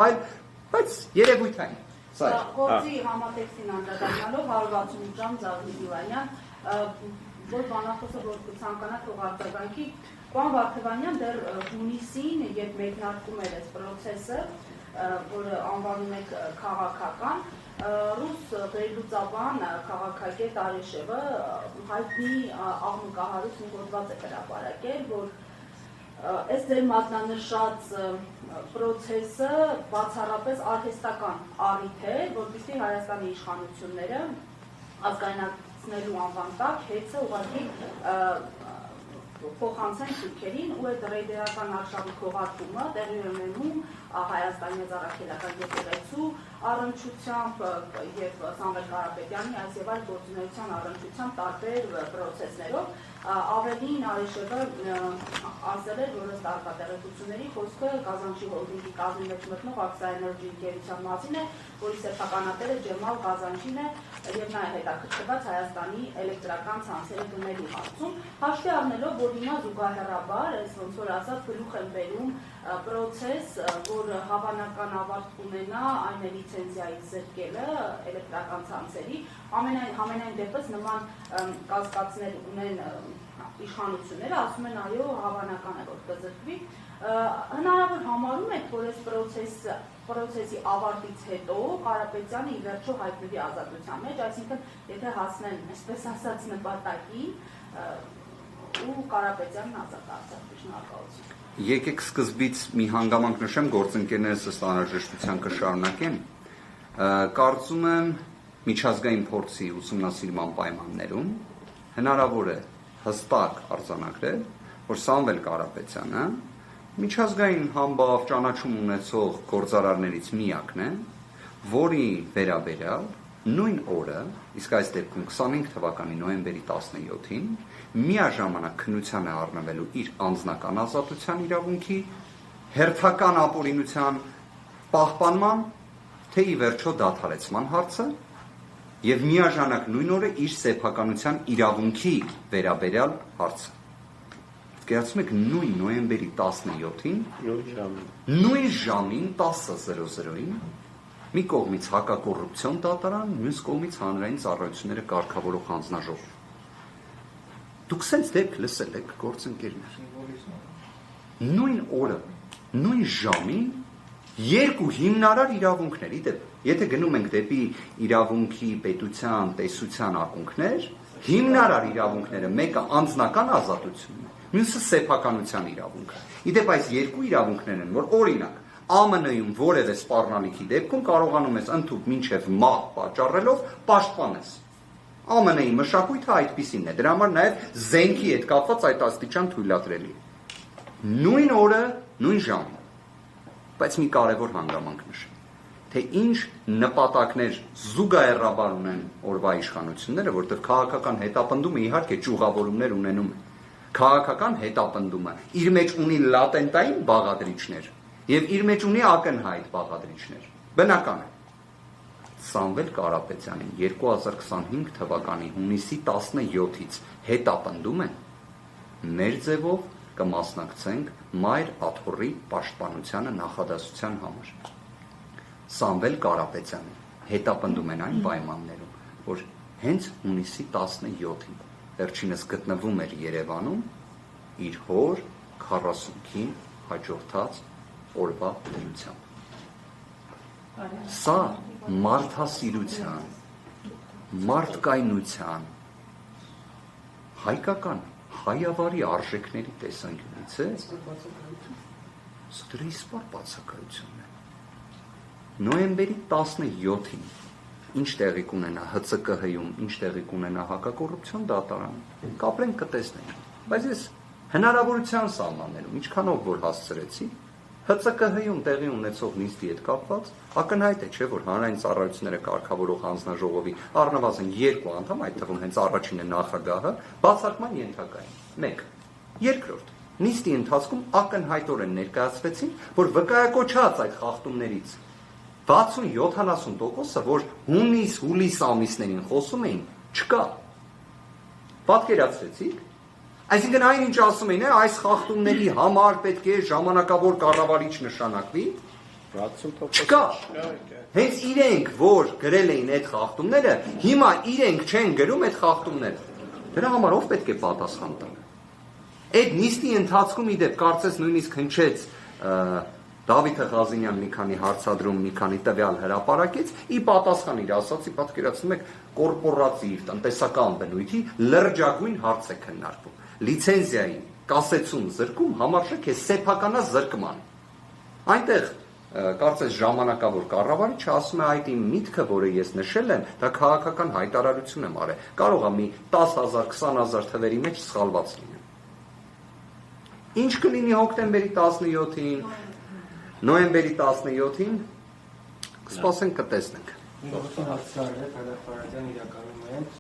բայց երևույթային։ Գործի համատեքստին անդրադառնալով 168 ժամ Զարուհի Գյուրանյան, որ բանախոսը որ կցանկանա թող արձագանքի, պարոն Վարդևանյան դեռ հունիսին, երբ մեկնարկում էր այս process-ը, որը անվանում եք քաղաքական, ռուս վերլուծաբան քաղաքագետ Արեշևը հայտնի աղմկահարույց մի հոդված է հրապարակել, որ այս ձեր մատնանշած process-ը բացառապես արհեստական առիթ է, որպեսզի Հայաստանի իշխանությունները ազգայնացնելու անվան տակ հեծը ուղղակի փոխանցեն թուրքերին ու այդ ռեյդերական արշավի քողարկումը տեղի ունենում Հայաստանի Առաքելական եկեղեցու առնչությամբ եւ Սամվել Կարապետյանի այս եւ այլ գործունեության առնչությամբ տարբեր process-ներով ավելին Արեշևը ասել էր, որ ըստ արտատեղեկությունների խոսքը Կազանչի հոլդինգի կազմի մեջ մտնող Ակսիաներգի ընկերության մասին է, որի սեփականատերը Ջեմալ Կազանչին է եւ նա է հետաքրքրված Հայաստանի էլեկտրական ցանցերի գնելու հարցում, հաշվի առնելով, որ հիմա զուգահեռաբար, այս ոնց որ ասած գլուխ են բերում process, որ հավանական ավարտ կունենա այն լիցենզիայի զրկելը էլեկտրական ցանցերի, ամենայն դեպս նման կասկածներ ունեն իշխանությունները, ասում են այո, հավանական է, որ կզրկվի, հնարավոր համարում եք, որ այս process-ի ավարտից հետո Կարապետյանը ի վերջո հայտնվի ազատության մեջ, այսինքն եթե հասնեն, այսպես ասած, նպատակի ու Կարապետյանն ազատ արձակվի, շնորհակալություն։ Եկեք սկզբից մի հանգամանք նշեմ, գործընկերներս ըստ անհրաժեշտության կշարունակեն։ Կարծում եմ միջազգային փորձի ուսումնասիրման պայմաններում հնարավոր է հստակ արձանագրել, որ Սամվել Կարապետյանը միջազգային համբավ ճանաչում ունեցող գործարարներից միակն է, որի վերաբերյալ նույն օրը, իսկ այս դեպքում 25 թվականի նոյեմբերի 17-ին, միաժամանակ քննության է առնվելու իր անձնական ազատության իրավունքի, հերթական ապօրինության պահպանման, թե ի վերջո դադարեցման հարցը, եւ միաժամանակ նույն օրը իր սեփականության իրավունքի վերաբերյալ հարցը։ Գերացում եք նույն նոյեմբերի 17-ին, նույն ժամին 10:00-ին մի կողմից հակակոռուպցիոն դատարան, մյուս կողմից հանրային ծառայությունները կարգավորող հանձնաժողով։ Դուք սենց դեպք լսել եք, գործընկերներ։ Նույն օրը, նույն ժամին երկու հիմնարար իրավունքներ, եթե գնում ենք դեպի իրավունքի, պետության, տեսության ակունքներ, հիմնարար իրավունքները մեկը անձնական ազատությունն է, մյուսը սեփականության իրավունքը։ Իդեպ այս երկու իրավունքներն են, որ օրինակ ԱՄՆ-ում որևէ սպառնալիքի դեպքում կարողանում ես ընդհուպ մինչև մահ պատճառելով պաշտպանես։ ԱՄՆ-ի մշակույթը այդպիսին է, դրա համար նաև զենքի հետ կապված այդ աստիճան թույլատրելի է։ Նույն օրը, նույն ժամը։ Բայց մի կարևոր հանգամանք նշեմ, թե ինչ նպատակներ զուգահեռաբար ունեն օրվա իշխանությունները, որտեղ քաղաքական հետապնդումը իհարկե ճյուղավորումներ ունենում է։ Քաղաքական հետապնդումը իր մեջ ունի լատենտային բաղադրիչներ եւ իր մեջ ունի ակնհայտ բաղադրիչներ։ Բնական է։ Սամվել Կարապետյանին 2025 թվականի հունիսի 17-ից հետապնդում են, մեր ձևով կմասնակցենք Մայր Աթոռի պաշտպանությանը նախադասության համար։ Սամվել Կարապետյանին հետապնդում են այն պայմաններում, որ հենց հունիսի 17-ին վերջինս գտնվում էր Երևանում իր հոր 40-ին հաջորդած օրվա դրությամբ։ Սա մարդասիրության, մարդկայնության, հայկական, հայավարի արժեքների տեսանկյունից է, սա դրա իսպար բացակայությունն է։ Նոյեմբերի 17-ին ինչ տեղի կունենա ՀՑԿՀ-ում, ինչ տեղի կունենա հակակոռուպցիոն դատարանում, կապրենք կտեսնենք, բայց ես հնարավորության սահմաններում, ինչքանով որ հասցրեցի, ՀՑԿՀ-ում տեղի ունեցող նիստի հետ կապված ակնհայտ է, չէ, որ հանրային ծառայությունները կարգավորող հանձնաժողովի առնվազն 2 անդամ, այդ թվում հենց առաջինը նախագահը, բացարկման ենթակա են։ 1. Երկրորդ, նիստի ընթացքում ակնհայտորեն ներկայացվեցին, որ վկայակոչած այդ խախտումներից 60-70%-ը, որ հունիս-հուլիս ամիսներին խոսում էին, չկա։ Պատկերացրեցիք։ Այսինքն այն ինչ ասում էին, այս խախտումների համար պետք է ժամանակավոր կառավարիչ նշանակվի, Չկա։ Հենց իրենք, որ գրել էին այդ խախտումները, հիմա իրենք չեն գրում այդ խախտումները։ Դրա համար ով պետք է պատասխան տա։ Այդ նիստի ընթացքում իդեպ կարծես նույնիսկ հնչեց Դավիթ Ղազինյան մի քանի հարցադրում, մի քանի տվյալ հրապարակեց, ի պատասխան իր ասացի, պատկերացնում եք, կորպորատիվ, տնտեսական բնույթի լրջագույն հարց է քննարկվում։ Լիցենզիայի կասեցում զրկում համարժեք է սեփականա զրկման։ Այնտեղ կարծես ժամանակավոր կառավարիչը ասում է այդ իմ միտքը, որը ես նշել եմ, դա քաղաքական հայտարարություն եմ արել։ Կարող է մի 10,000, 20,000 թվերի մեջ սխալված լինի։ Ինչ կլինի հոկտեմբերի 17-ին, նոյեմբերի 17-ին, կսպասենք կտեսնենք։ Մի հարցարը հրապարակյան իրականում են